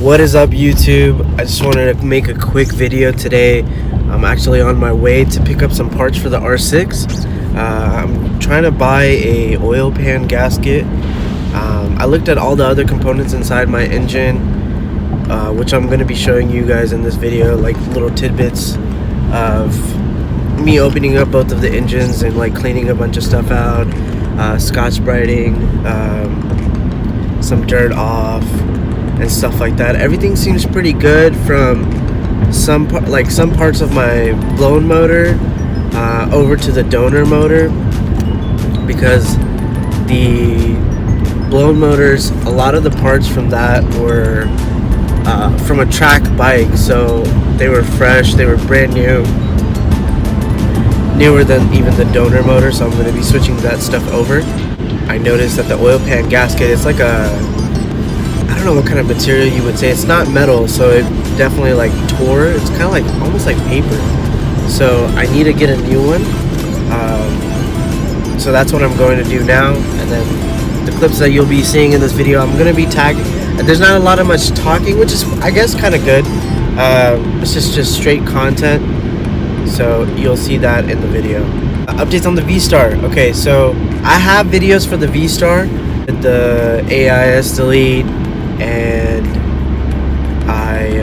What is up, YouTube? I just wanted to make a quick video today. I'm actually on my way to pick up some parts for the R6. I'm trying to buy a oil pan gasket. I looked at all the other components inside my engine, which I'm going to be showing you guys in this video, like little tidbits of me opening up both of the engines and like cleaning a bunch of stuff out, scotch-brighting some dirt off and stuff like that. Everything seems pretty good from some parts of my blown motor over to the donor motor, because the blown motors, a lot of the parts from that were from a track bike, so they were fresh, they were brand new, newer than even the donor motor, so I'm going to be switching that stuff over. I noticed that the oil pan gasket, it's like I don't know what kind of material you would say. It's not metal, so it definitely like tore. It's kind of like almost like paper. So I need to get a new one. So that's what I'm going to do now. And then the clips that you'll be seeing in this video, I'm going to be tagging. There's not a lot of much talking, which is, I guess, kind of good. It's just straight content. So you'll see that in the video. Updates on the V-Star. Okay, so I have videos for the V-Star, the AIS delete, and I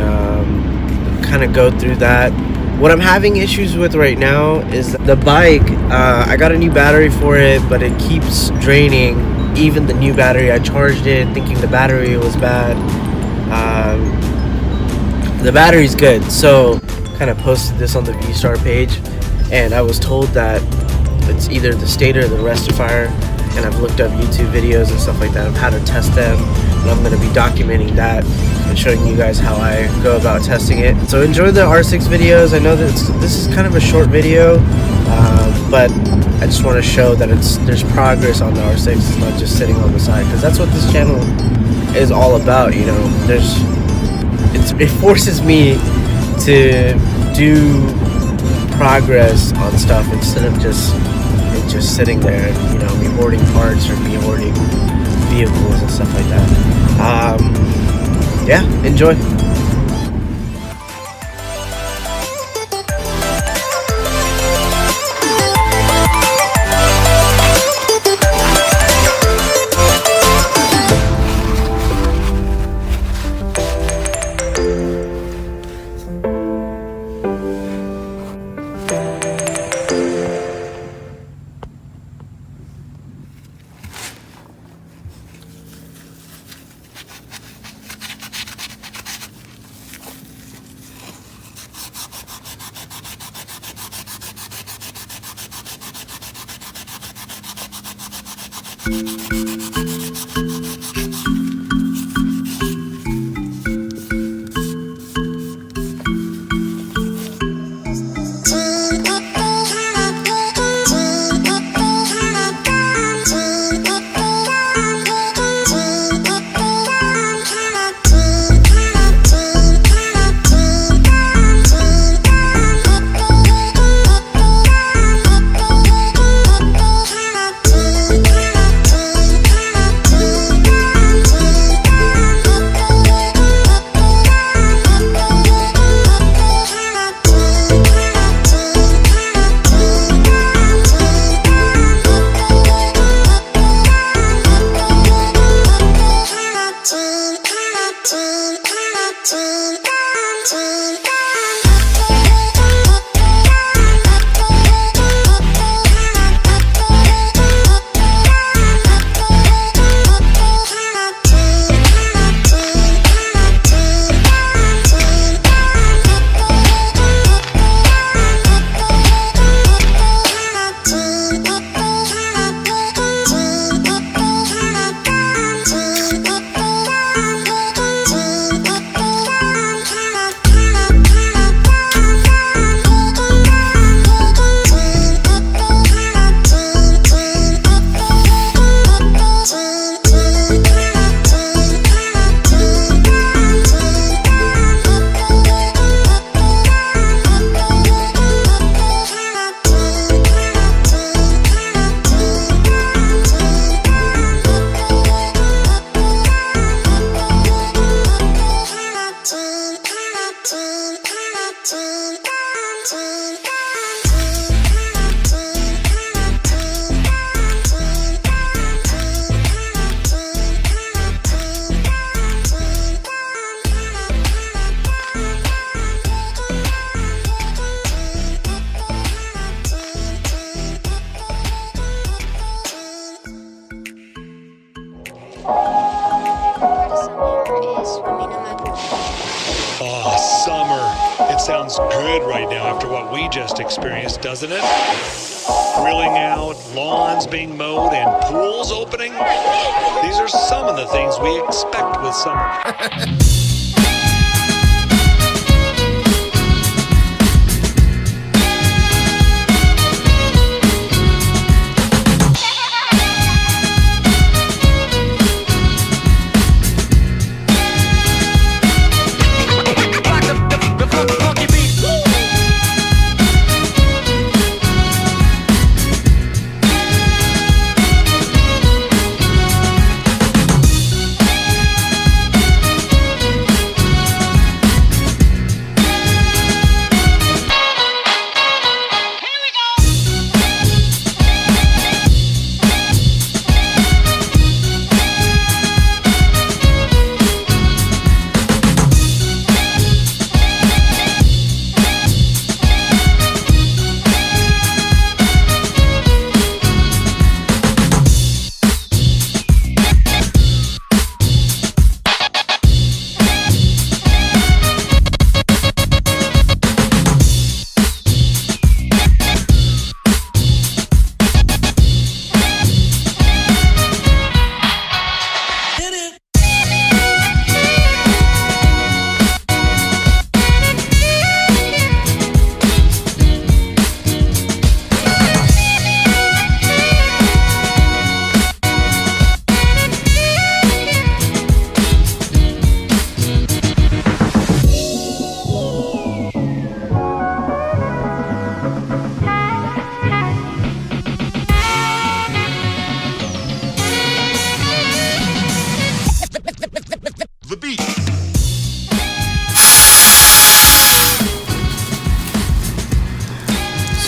kind of go through that. What I'm having issues with right now is the bike. I got a new battery for it, but it keeps draining. Even the new battery, I charged it thinking the battery was bad. The battery's good, so kind of posted this on the V-Star page, and I was told that it's either the stator or the rectifier, and I've looked up YouTube videos and stuff like that of how to test them, and I'm going to be documenting that and showing you guys how I go about testing it. So enjoy the R6 videos. I know that this is kind of a short video, but I just want to show that there's progress on the R6. It's not just sitting on the side, because that's what this channel is all about. You know, it forces me to do progress on stuff instead of just sitting there, you know, me hoarding parts or me hoarding vehicles and stuff like that. Yeah, enjoy. sounds good right now after what we just experienced, doesn't it? Grilling out, lawns being mowed, and pools opening. These are some of the things we expect with summer.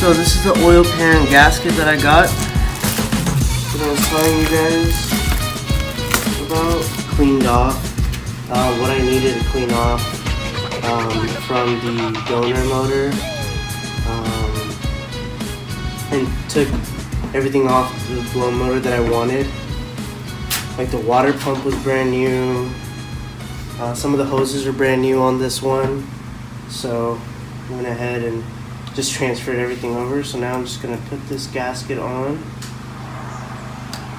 So this is the oil pan gasket that I got that I was telling you guys about. Cleaned off what I needed to clean off from the donor motor, and took everything off the blow motor that I wanted. Like the water pump was brand new, some of the hoses are brand new on this one, so I went ahead and just transferred everything over. So now I'm just gonna put this gasket on.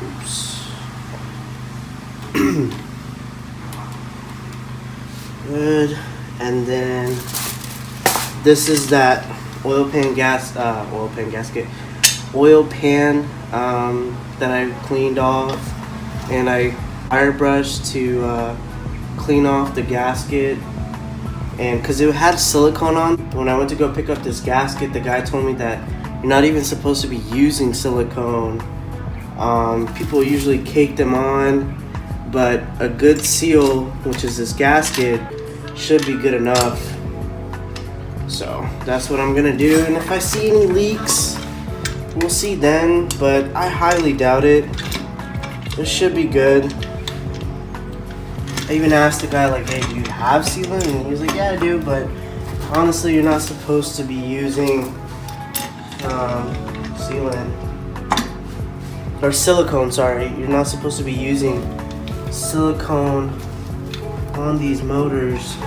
Oops. Good. And then this is that oil pan that I cleaned off, and I airbrushed to clean off the gasket. And because it had silicone on, when I went to go pick up this gasket, the guy told me that you're not even supposed to be using silicone. People usually cake them on, but a good seal, which is this gasket, should be good enough. So that's what I'm gonna do, and if I see any leaks, we'll see then, but I highly doubt it. It should be good. I even asked the guy, like, hey, do you have sealant? And he was like, yeah, I do, but honestly, you're not supposed to be using sealant. Or silicone, sorry. You're not supposed to be using silicone on these motors.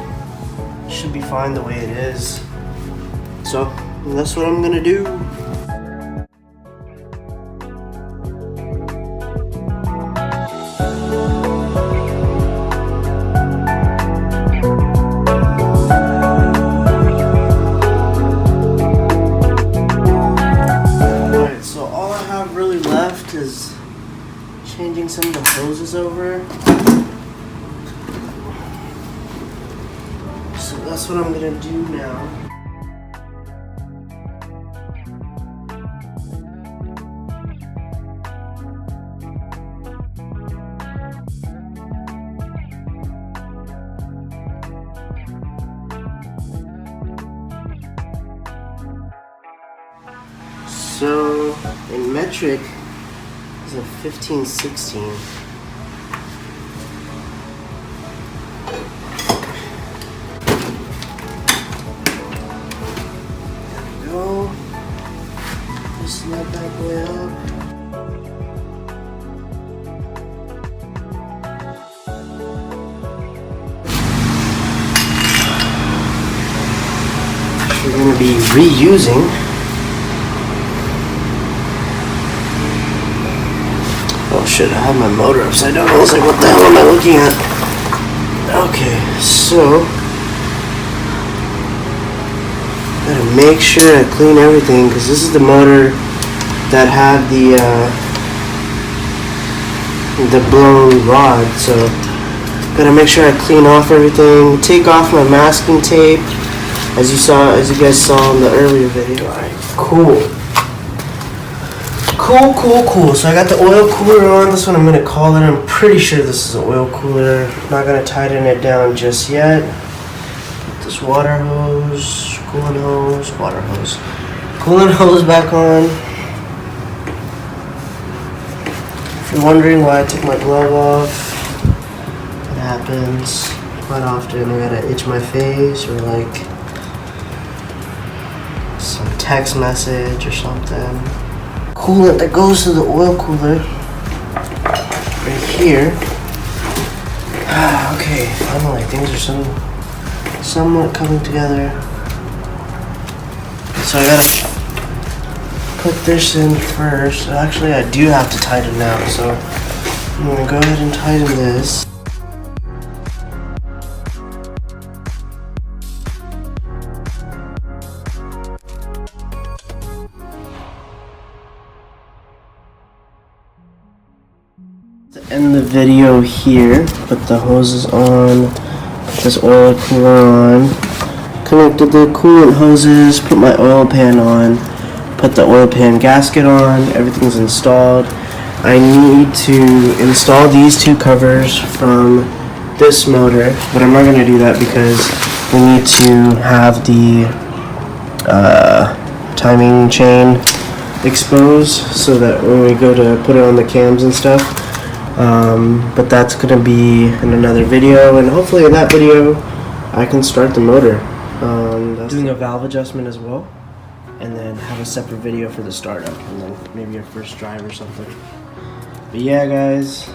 It should be fine the way it is. So, that's what I'm gonna do. Is changing some of the hoses over. So that's what I'm gonna do now. So in metric, it's a 1516. There we go. Just let that boy up. going to be reusing. Oh shit, I have my motor upside down. I was like, what the hell am I looking at? Okay, so gotta make sure I clean everything, because this is the motor that had the blown rod. So gotta make sure I clean off everything, take off my masking tape, as you guys saw in the earlier video. Alright, cool. So I got the oil cooler on. This one I'm gonna call it. I'm pretty sure this is an oil cooler. I'm not gonna tighten it down just yet. Put this water hose, coolant hose back on. If you're wondering why I took my glove off, it happens quite often. I gotta itch my face, or like some text message or something. Coolant that goes to the oil cooler right here. Okay, finally things are somewhat coming together. So I gotta put this in first. Actually, I do have to tighten now, so I'm gonna go ahead and tighten this. To end the video here, put the hoses on, put this oil cooler on, connected the coolant hoses, put my oil pan on, put the oil pan gasket on, everything's installed. I need to install these two covers from this motor, but I'm not going to do that because we need to have the timing chain exposed so that when we go to put it on the cams and stuff. But that's gonna be in another video, and hopefully in that video I can start the motor. Doing a valve adjustment as well, and then have a separate video for the startup, and then maybe a first drive or something. But yeah, guys,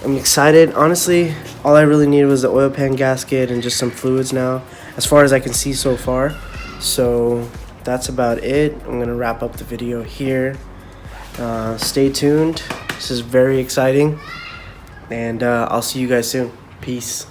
I'm excited. Honestly, all I really needed was the oil pan gasket and just some fluids now, as far as I can see so far. So that's about it. I'm gonna wrap up the video here. Stay tuned. This is very exciting, and I'll see you guys soon. Peace.